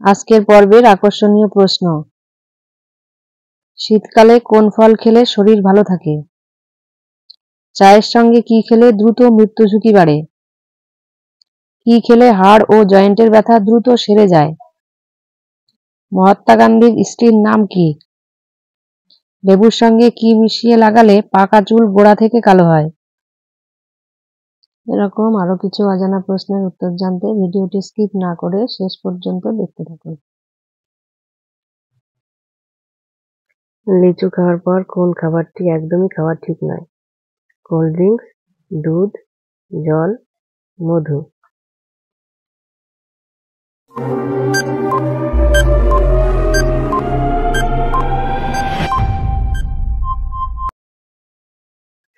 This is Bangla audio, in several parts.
আজকের পর্বের আকর্ষণীয় প্রশ্ন, শীতকালে কোন ফল খেলে শরীর ভালো থাকে? চায়ের সঙ্গে কি খেলে দ্রুত মৃত্যু ঝুঁকি বাড়ে? কি খেলে হাড় ও জয়েন্টের ব্যথা দ্রুত সেরে যায়? মহাত্মা গান্ধীর স্ত্রীর নাম কি? লেবুর সঙ্গে কি মিশিয়ে লাগালে পাকা চুল গোড়া থেকে কালো হয়? এরকম আরো কিছু অজানা প্রশ্নের উত্তর জানতে ভিডিওটি স্কিপ না করে শেষ পর্যন্ত দেখতে থাকুন। লিচু খাওয়ার পর কোন খাবারটি একদমই খাওয়া ঠিক নয়? কোল্ড ড্রিঙ্কস, দুধ, জল, মধু।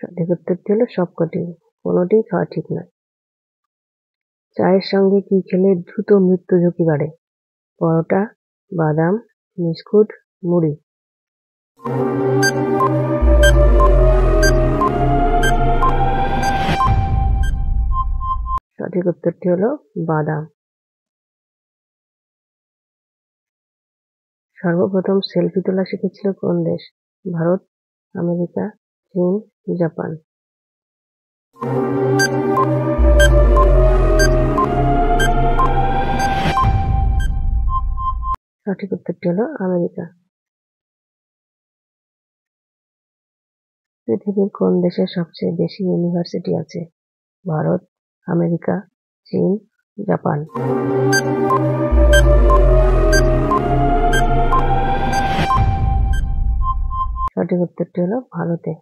সঠিক উত্তরটি হলো সবকটি, কোনোটি খাওয়া ঠিক নয়। চায়ের সঙ্গে কি খেলে দ্রুত মৃত্যু ঝুঁকি বাড়ে? পরোটা, বাদাম, বিস্কুট, মুড়ি। সঠিক উত্তরটি হলো বাদাম। সর্বপ্রথম সেলফি তোলা শিখেছিল কোন দেশ? ভারত, আমেরিকা, চীন, জাপান। সঠিক উত্তরটি হলো আমেরিকা। পৃথিবীর কোন দেশে সবচেয়ে বেশি ইউনিভার্সিটি আছে? ভারত, আমেরিকা, চীন, জাপান। সঠিক উত্তরটি হলো ভারতে।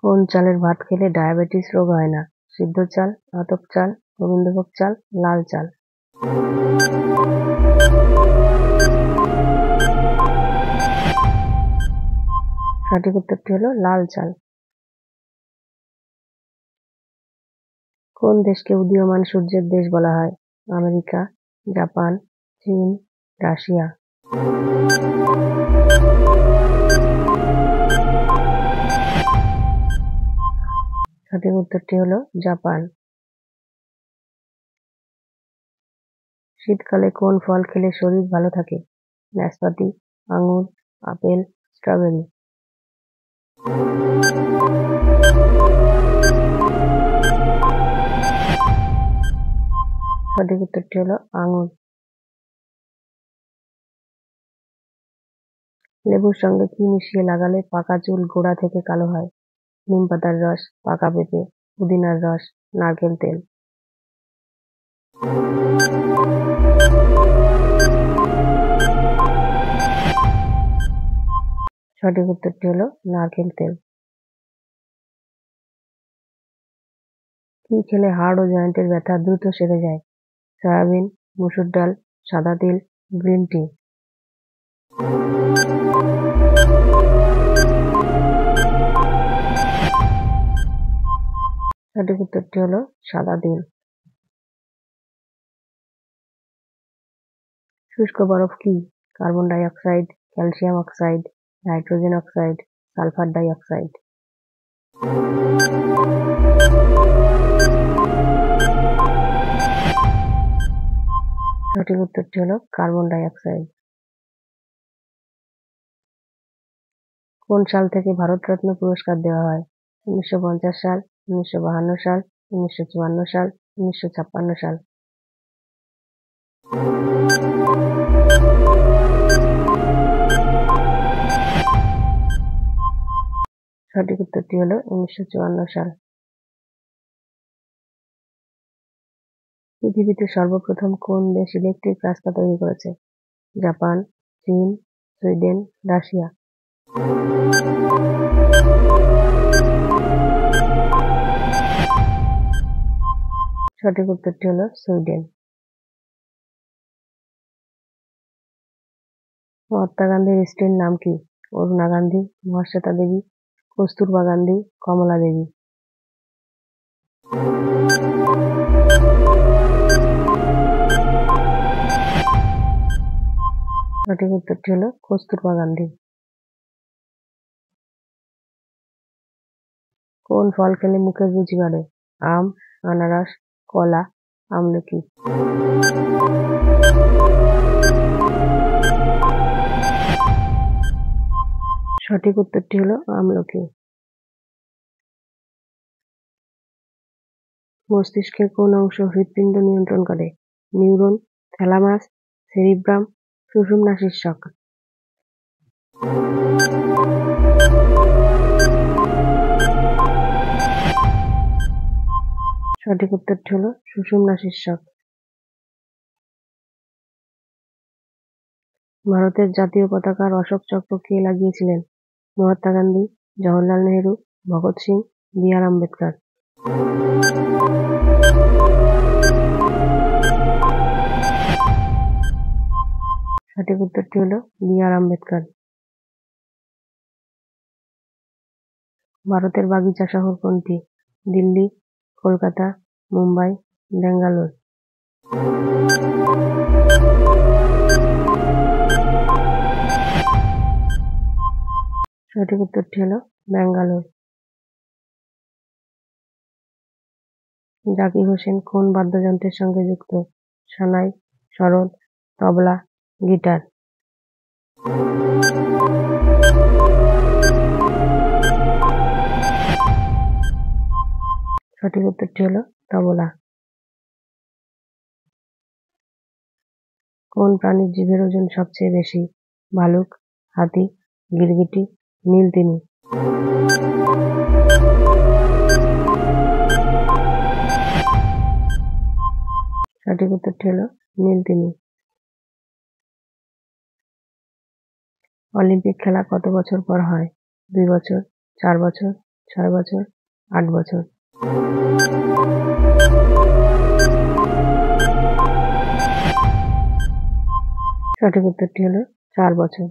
কোন চালের ভাত খেলে ডায়াবেটিস রোগ হয় না? সিদ্ধ চাল, আতপ চাল, গোবিন্দভোগ চাল, লাল চাল। সঠিক উত্তরটি হলো লাল চাল। কোন দেশকে উদীয়মান সূর্যের দেশ বলা হয়? আমেরিকা, জাপান, চীন, রাশিয়া। সঠিক উত্তরটি হলো জাপান। শীতকালে কোন ফল খেলে শরীর ভালো থাকে? নাশপাতি, আঙুর, আপেল, স্ট্রবেরি। সঠিক উত্তরটি হলো আঙুর। লেবুর সঙ্গে কি মিশিয়ে লাগালে পাকা চুল গোড়া থেকে কালো হয়? নিম পাতার রস, পাকা পেঁপে, পুদিনার রস, নারকেল তেল। সঠিক উত্তরটি হলো নারকেল তেল। কি খেলে হাড় ও জয়েন্টের ব্যথা দ্রুত সেরে যায়? সয়াবিন, মসুর ডাল, সাদা তিল, গ্রিন টি। সঠিক উত্তরটি হলো সাদা তিল। শুষ্ক বরফ কি? Carbon dioxide, calcium oxide, nitrogen oxide, sulphur dioxide. সঠিক উত্তরটি হলো কার্বন ডাই অক্সাইড। কোন সাল থেকে ভারতরত্ন পুরস্কার দেওয়া হয়? 1950 সাল, 1952 সাল, 1954 সাল, 1956 সাল। সঠিক উত্তরটি হলো 1954 সাল। পৃথিবীতে সর্বপ্রথম কোন দেশ ইলেকট্রিক রাস্তা তৈরি করেছে? জাপান, চীন, সুইডেন, রাশিয়া। সঠিক উত্তরটি হলো সুইডেন। মহাত্মা গান্ধীর স্ত্রীর নাম কি? অরুণা গান্ধী, মহাশ্বেতা দেবী, কস্তুরবা গান্ধী, কমলা দেবী। সঠিক উত্তরটি হলো কস্তুরবা গান্ধী। কোন ফল খেলে মুখের রুচি বাড়ে? আম, আনারস, কলা, আমলকি। সঠিক উত্তরটি হলো আমলকি। মস্তিষ্কের কোন অংশ হৃৎপিণ্ড নিয়ন্ত্রণ করে? নিউরন, থ্যালামাস, সেরিব্রাম, সুষুম্না শীর্ষক। সঠিক উত্তরটি হলো সুষুম্না শীর্ষক। ভারতের জাতীয় পতাকার অশোক চক্র কে লাগিয়েছিলেন? মহাত্মা গান্ধী, জওহরলাল নেহরু, ভগৎ সিং, বি.আর. আম্বেদকর। সঠিক উত্তরটি হলো বি.আর. আম্বেদকর। ভারতের বাগিচা শহর কোনটি? দিল্লি, কলকাতা, মুম্বাই, ব্যাঙ্গালোর। সঠিক উত্তরটি হলো ব্যাঙ্গালোর। জাকির হোসেন কোন বাদ্যযন্ত্রের সঙ্গে যুক্ত? সানাই, সরোদ, তবলা, গিটার। সঠিক উত্তরটি হলো তবলা। কোন প্রাণীর জিভের ওজন সবচেয়ে বেশি? ভালুক, হাতি, গিরগিটি, নীলতিমি। সঠিক উত্তরটি হলো নীলতিমি। অলিম্পিক খেলা কত বছর পর হয়? 2 বছর, 4 বছর, 6 বছর, 8 বছর। সঠিক উত্তরটি হলো 4 বছর।